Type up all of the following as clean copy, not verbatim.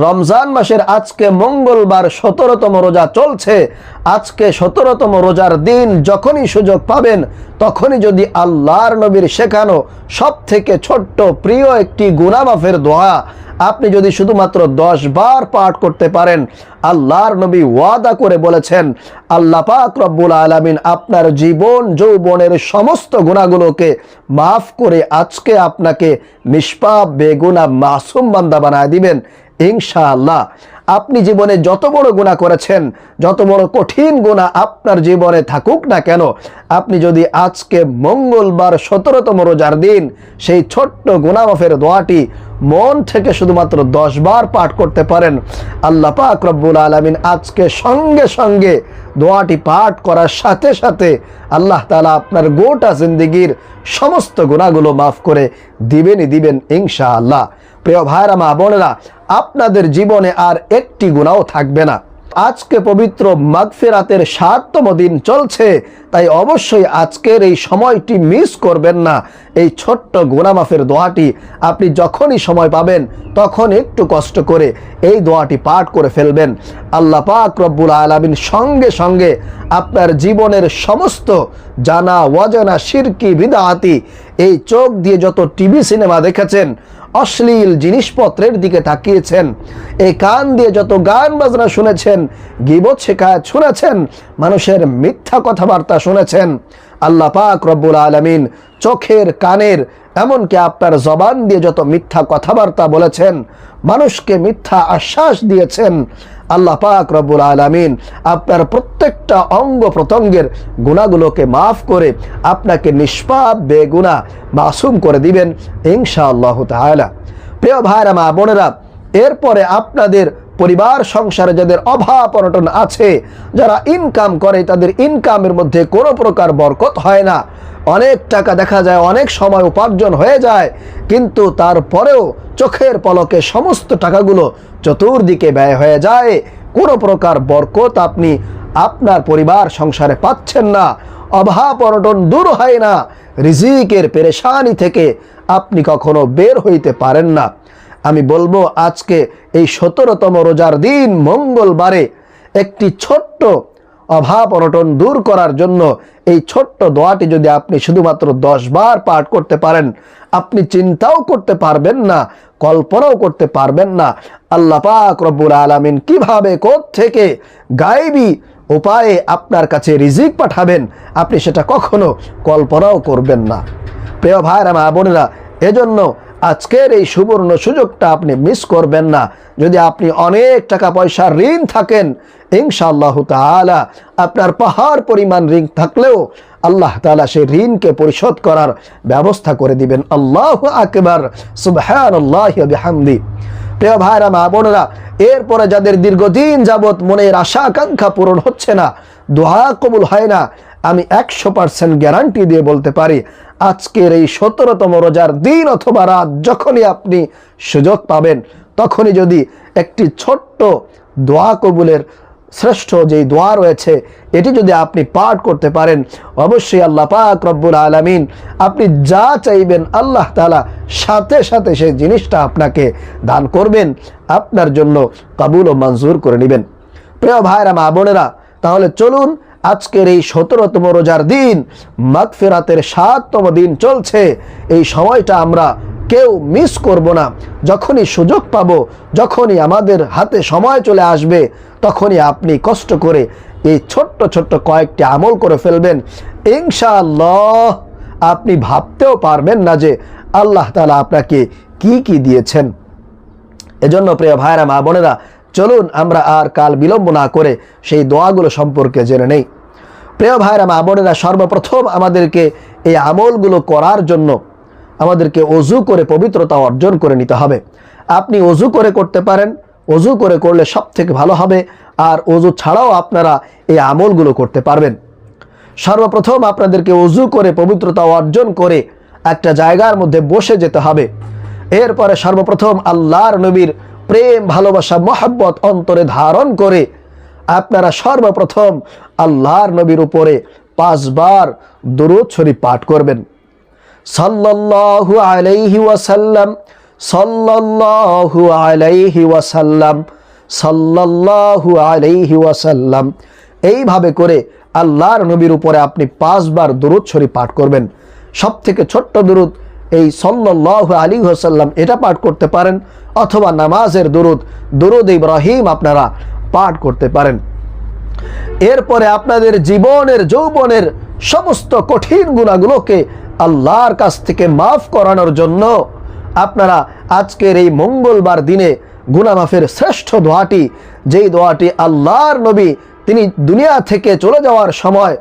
রমজান মাসের আজকে মঙ্গলবার 17তম রোজা চলছে। আজকে 17তম রোজার দিন যখনই সুযোগ পাবেন তখনই যদি আল্লাহর নবীর শেখানো সব থেকে ছোট্ট প্রিয় একটি গুনাহ মাফের দোয়া আপনি যদি শুধুমাত্র 10 বার পাঠ করতে পারেন, আল্লাহর নবী ওয়াদা করে বলেছেন আল্লাহ পাক রব্বুল আলামিন আপনার জীবন যৌবনের সমস্ত গুনাহগুলোকে মাফ করে আজকে আপনাকে নিষ্পাপ বেগুনাহ মাসুম বান্দা বানায় দিবেন ইনশাআল্লাহ। আপনি জীবনে যত বড় গুনাহ করেছেন, যত বড় কঠিন গুনাহ আপনার জীবনে থাকুক না কেন, আপনি যদি আজকে মঙ্গলবার 17তম রোজার দিন সেই ছোট্ট গুনাহ মাফের দোয়াটি মন থেকে শুধুমাত্র 10 বার পাঠ করতে পারেন, আল্লাহ পাক রব্বুল আলামিন আজকে সঙ্গে সঙ্গে দোয়াটি পাঠ করার সাথে সাথে আল্লাহ তাআলা আপনার গোটা জিন্দেগির সমস্ত গুনাহগুলো মাফ করে দিবেনই দিবেন ইনশাআল্লাহ। প্রিয় ভাইরা মা বোনেরা, আপনাদের জীবনে আর একটি গুনাহও থাকবে না। আজকে পবিত্র মাগফিরাতের 7তম দিন চলছে, তাই অবশ্যই আজকের এই সময়টি মিস করবেন না। এই ছোট্ট গুনাহ মাফের দোয়াটি আপনি যখনই সময় পাবেন তখন একটু কষ্ট করে এই দোয়াটি পাঠ করে ফেলবেন। আল্লাহ পাক রব্বুল আলামিন সঙ্গে সঙ্গে আপনার জীবনের সমস্ত জানা অজানা শিরকি বিদআতি, এই চোখ দিয়ে যত টিভি সিনেমা দেখেছেন, অশ্লীল জিনিসপত্রের দিকে তাকিয়েছেন, এই কান দিয়ে যত গান বাজনা শুনেছেন, গীবত শিকায়াত শুনেছেন, মানুষের মিথ্যা কথাবার্তা শুনেছেন, আল্লাহ পাক রব্বুল আলামিন চোখের কানের এমনকি আপনার জবান দিয়ে যত মিথ্যা কথাবার্তা বলেছেন, মানুষকে মিথ্যা আশ্বাস দিয়েছেন, আল্লাহ পাক রব্বুল আলামিন আপনার প্রত্যেকটা অঙ্গ প্রত্যঙ্গের গুনাহগুলোকে মাফ করে আপনাকে নিষ্পাপ বেগুনাহ মাসুম করে দিবেন ইনশাআল্লাহ তাআলা। প্রিয় ভাইরা মা বোনেরা, এরপরে আপনাদের পরিবার সংসারে যাদের অভাব অনটন আছে, যারা ইনকাম করে তাদের ইনকামের মধ্যে কোনো প্রকার বরকত হয় না, অনেক টাকা দেখা যায় অনেক সময় উপার্জন হয়ে যায়, কিন্তু তারপরেও চোখের পলকে সমস্ত টাকাগুলো চতুর্দিকে ব্যয় হয়ে যায়, কোনো প্রকার বরকত আপনি আপনার পরিবার সংসারে পাচ্ছেন না, অভাব অনটন দূর হয় না, রিজিকের পেরেশানি থেকে আপনি কখনো বের হইতে পারেন না। আমি বলবো আজকে এই 17তম রোজার দিন মঙ্গলবারে একটি ছোট্ট অভাব অনটন দূর করার জন্য এই ছোট্ট দোয়াটি যদি আপনি শুধুমাত্র 10 বার পাঠ করতে পারেন, আপনি চিন্তাও করতে পারবেন না, কল্পনাও করতে পারবেন না আল্লাহ পাক রব্বুল আলামিন কিভাবে কোত্থেকে গায়েবী উপায়ে আপনার কাছে রিজিক পাঠাবেন, আপনি সেটা কখনো কল্পনাও করবেন না। প্রিয় ভাইরা মা বোনেরা, এজন্য আজকের এই সুবর্ণ সুযোগটা আপনি মিস করবেন না। যদি আপনি অনেক টাকা পয়সার ঋণ থাকেন, ইনশাআল্লাহ তাআলা আপনার পাহাড় পরিমাণ ঋণ থাকলেও আল্লাহ তাআলা সেই ঋণকে পরিশোধ করার ব্যবস্থা করে দিবেন। আল্লাহু আকবার, সুবহানাল্লাহি ওয়া বিহামদি। প্রিয় ভাইরা মা বোনেরা, এরপরে যাদের দীর্ঘদিন যাবৎ মনের আশা আকাঙ্ক্ষা পূরণ হচ্ছে না, দোয়া কবুল হয় না, আমি 100% গ্যারান্টি দিয়ে বলতে পারি আজকের এই 17তম রোজার দিন অথবা রাত যখনই আপনি সুযোগ পাবেন তখনই যদি একটি ছোট্ট দোয়া কবুলের শ্রেষ্ঠ যেই দোয়া রয়েছে এটি যদি আপনি পাঠ করতে পারেন, অবশ্যই আল্লাহ পাক রব্বুল আলামিন আপনি যা চাইবেন আল্লাহ তাআলা সাথে সাথে সেই জিনিসটা আপনাকে দান করবেন, আপনার জন্য কবুল ও মঞ্জুর করে নেবেন। প্রিয় ভাইরা মা বোনেরা, তাহলে চলুন আজকের এই 17তম রোজার দিন মাগফিরাতের 7তম দিন চলছে, এই সময়টা আমরা কেউ মিস করব না। যখনই সুযোগ পাবো, যখনই আমাদের হাতে সময় চলে আসবে, তখনই আপনি কষ্ট করে এই ছোট্ট ছোট্ট কয়েকটি আমল করে ফেলবেন, ইনশাআল্লাহ আপনি ভাবতেও পারবেন না যে আল্লাহ তাআলা আপনাকে কি কি দিয়েছেন। এজন্য প্রিয় ভাইরা মা বোনেরা, চলুন আমরা আর কাল বিলম্ব না করে সেই দোয়াগুলো সম্পর্কে জেনে নেই। প্রিয় ভাইরা মা বোনেরা, সর্বপ্রথম আমাদেরকে এই আমলগুলো করার জন্য আমাদেরকে ওযু করে পবিত্রতা অর্জন করে নিতে হবে। আপনি ওযু করে করতে পারেন, ওযু করে করলে সব থেকে ভালো হবে, আর ওযু ছাড়াও আপনারা এই আমলগুলো করতে পারবেন। সর্বপ্রথম আপনাদেরকে ওযু করে পবিত্রতা অর্জন করে একটা জায়গার মধ্যে বসে যেতে হবে। এরপরে সর্বপ্রথম আল্লাহর নবীর প্রেম ভালোবাসা মহব্বত অন্তরে ধারণ করে আপনারা সর্বপ্রথম আল্লাহর নবীর উপরে 5 বার দরুদ শরীফ পাঠ করবেন। সাল্লাল্লাহু আলাইহি ওয়াসাল্লাম সাল্লাল্লাহু আলাইহি ওয়াসাল্লাম, সাল্লাল্লাহু আলাইহি ওয়াসাল্লাম। এইভাবে করে আল্লাহর নবীর উপরে আপনি 5 বার দরুদ শরীফ পাঠ করবেন। সব থেকে ছোট্ট দরুদ এই সাল্লাল্লাহু আলাইহি ওয়াসাল্লাম, এটা পাঠ করতে পারেন, অথবা নামাজের দরুদ ইব্রাহিম আপনারা পাঠ করতে পারেন। এরপরে আপনাদের জীবনের যৌবনের সমস্ত কঠিন গুনাহগুলোকে আল্লাহর কাছ থেকে মাফ করানোর জন্য আপনারা আজকের এই মঙ্গলবার দিনে গুনাহ মাফের শ্রেষ্ঠ দোয়াটি, যেই দোয়াটি আল্লাহর নবী তিনি দুনিয়া থেকে চলে যাওয়ার সময়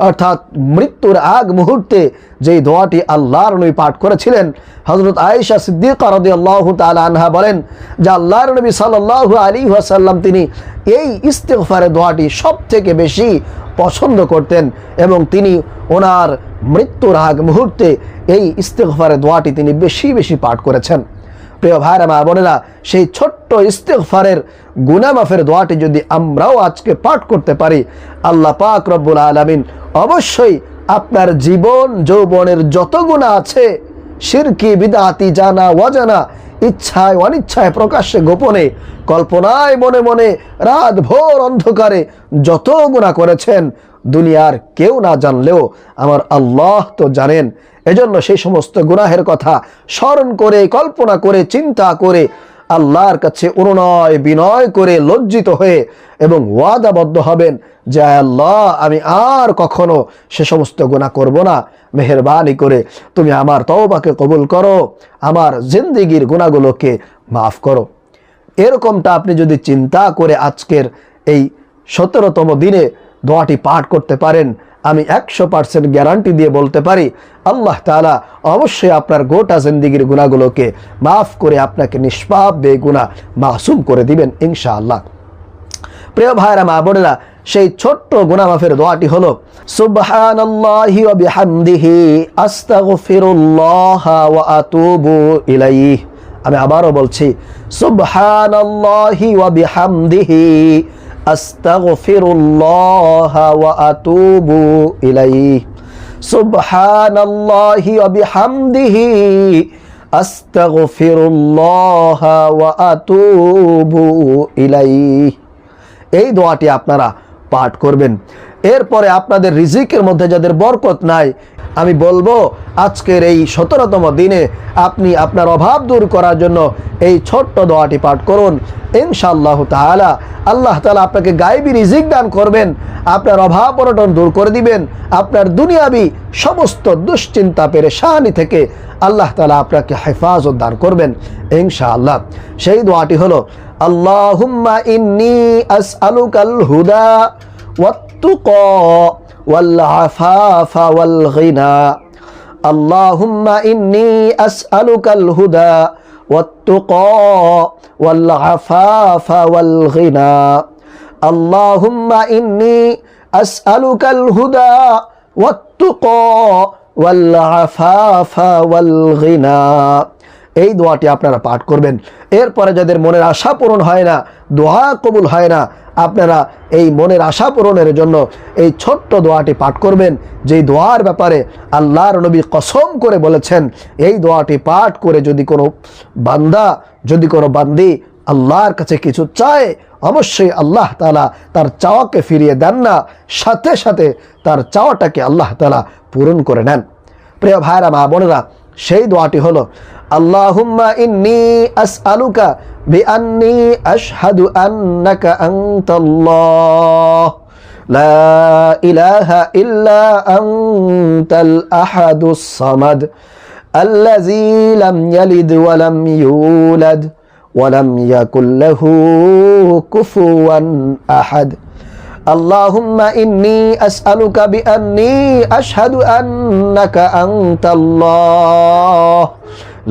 অর্থাৎ মৃত্যুর আগ মুহূর্তে যেই দোয়াটি আল্লাহর নবী পাঠ করেছিলেন, হযরত আয়েশা সিদ্দিকা রাদিয়াল্লাহু তাআলা আনহা বলেন যে আল্লাহর নবী সাল্লাল্লাহু আলাইহি ওয়াসাল্লাম তিনি এই ইস্তিগফারের দোয়াটি সবথেকে বেশি পছন্দ করতেন এবং তিনি ওনার মৃত্যুর আগ মুহূর্তে এই ইস্তিগফারের দোয়াটি তিনি বেশি বেশি পাঠ করেছেন। প্রিয় ভাইরা মা বোনেরা, সেই ছোট্ট ইস্তিগফারের গুনাহ মাফের দোয়াটি যদি আমরাও আজকে পাঠ করতে পারি, আল্লাহ পাক রব্বুল আলামিন অবশ্যই আপনার জীবন যৌবনের যত গুনাহ আছে, শিরকি বিদআতি জানা অজানা, ইচ্ছায় অনিচ্ছায়, প্রকাশ্যে গোপনে, কল্পনায় মনে মনে, রাত ভোর অন্ধকারে যত গুনাহ করেছেন, দুনিয়ার কেউ না জানলেও আমার আল্লাহ তো জানেন। এজন্য সেই সমস্ত গুনাহের কথা স্মরণ করে, কল্পনা করে, চিন্তা করে আল্লাহর কাছে অনুনয় বিনয় করে লজ্জিত হয়ে এবং ওয়াদাবদ্ধ হবেন যে আল্লাহ আমি আর কখনো সে সমস্ত গুনাহ করব না, মেহেরবানি করে তুমি আমার তওবাকে কবুল করো, আমার জিন্দেগির গুনাহগুলোকে মাফ করো। এরকমটা আপনি যদি চিন্তা করে আজকের এই 17তম দিনে দোয়াটি পাঠ করতে পারেন, আমি 100% গ্যারান্টি দিয়ে বলতে পারি আল্লাহ তাআলা অবশ্যই আপনার গোটা জিন্দেগির গুনাহগুলোকে মাফ করে আপনাকে নিষ্পাপ বেগুনাহ মাসুম করে দিবেন ইনশাআল্লাহ। প্রিয় ভাইরা মা বোনেরা, সেই ছোট্ট গুনাহ মাফের দোয়াটি হলো সুবহানাল্লাহি ওয়া বিহামদিহি আস্তাগফিরুল্লাহ ওয়া আতুবু ইলাইহি। আমি আবারও বলছি, সুবহানাল্লাহি ওয়া বিহামদিহি আস্তাগফিরুল্লাহ ওয়া আতুবু ইলাইহি, সুবহানাল্লাহি ওয়া বিহামদিহি আস্তাগফিরুল্লাহ ওয়া আতুবু ইলাইহি। এই দোয়াটি আপনারা পাঠ করবেন। এরপরে আপনাদের রিজিকের মধ্যে যাদের বরকত নাই, আমি বলবো আজকের এই 17তম দিনে আপনি আপনার অভাব দূর করার জন্য এই ছোট্ট দোয়াটি পাঠ করুন। ইনশাআল্লাহ তাআলা আল্লাহ তাআলা আপনাকে গায়বী রিজিক দান করবেন, আপনার অভাব অনটন দূর করে দিবেন, আপনার দুনিয়াবি সমস্ত দুশ্চিন্তা পেরেশানি থেকে আল্লাহ তাআলা আপনাকে হেফাজত দান করবেন ইনশাআল্লাহ। সেই দোয়াটি হলো আল্লাহুম্মা ইন্নী আসআলুকাল হুদা ওয়াত-তুকা ওয়াল আফাফা ওয়াল গিনা। আল্লাহুম্মা ইন্নী আসআলুকাল হুদা ওয়াত-তুকা ওয়াল আফাফা ওয়াল গিনা। আল্লাহুম্মা ইন্নী আসআলুকাল হুদা ওয়াত-তুকা ওয়াল আফাফা ওয়াল গিনা। এই দোয়াটি আপনারা পাঠ করবেন। এরপরে যাদের মনের আশা পূরণ হয় না, দোয়া কবুল হয় না, আপনারা এই মনের আশা পূরণের জন্য এই ছোট্ট দোয়াটি পাঠ করবেন, যেই দোয়ার ব্যাপারে আল্লাহর নবী কসম করে বলেছেন, এই দোয়াটি পাঠ করে যদি কোনো বান্দা, যদি কোনো বান্দি আল্লাহর কাছে কিছু চায়, অবশ্যই আল্লাহ তাআলা তার চাওয়াকে ফিরিয়ে দেন না, সাথে সাথে তার চাওয়াটাকে আল্লাহ তাআলা পূরণ করে নেন। প্রিয় ভাইরা মা বোনেরা, সেই দোয়াটি হলো আল্লাহুম্মা ইন্নী আসআলুকা বিআন্নী আশহাদু আন্নাকা আনতাল্লাহ লা ইলাহা ইল্লা আনতাল আহাদুস সামাদ আল্লাযী লাম ইয়ালিদ ওয়া লাম ইউলাদ ওয়া লাম ইয়াকুল লাহু কুফুয়ান আহাদ। আল্লাহুম্মা ইন্নী আসআলুকা বিআন্নী আশহাদু আন্নাকা আনতাল্লাহ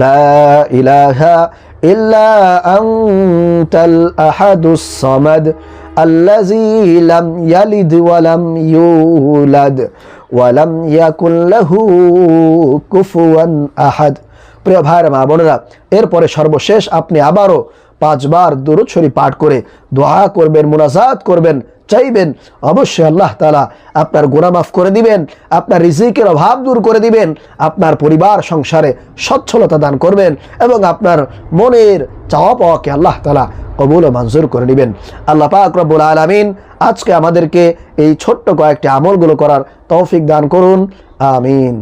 লা ইলাহা ইল্লা আনতাল আহাদুস সামাদ আল্লাযী লাম ইয়ালিদ ওয়া লাম ইউলাদ ওয়া লাম ইয়াকুল লাহু কুফুয়ান আহাদ। প্রিয় ভাইরা মা বোনেরা, এরপরে সর্বশেষ আপনি আবারও 5 বার দুরূদ শরীফ পাঠ করে দোয়া করবেন, মুনাজাত করবেন, চাইবেন, অবশ্যই আল্লাহ তাআলা আপনার গুনাহ মাফ করে দিবেন, আপনার রিজিকের অভাব দূর করে দিবেন, আপনার পরিবার সংসারে সচ্ছলতা দান করবেন এবং আপনার মনের চাওয়া পাওয়াকে আল্লাহ তাআলা কবুল ও মঞ্জুর করে নেবেন। আল্লাহ পাক রব্বুল আলামিন আজকে আমাদেরকে এই ছোট্ট কয়েকটি আমলগুলো করার তৌফিক দান করুন। আমিন।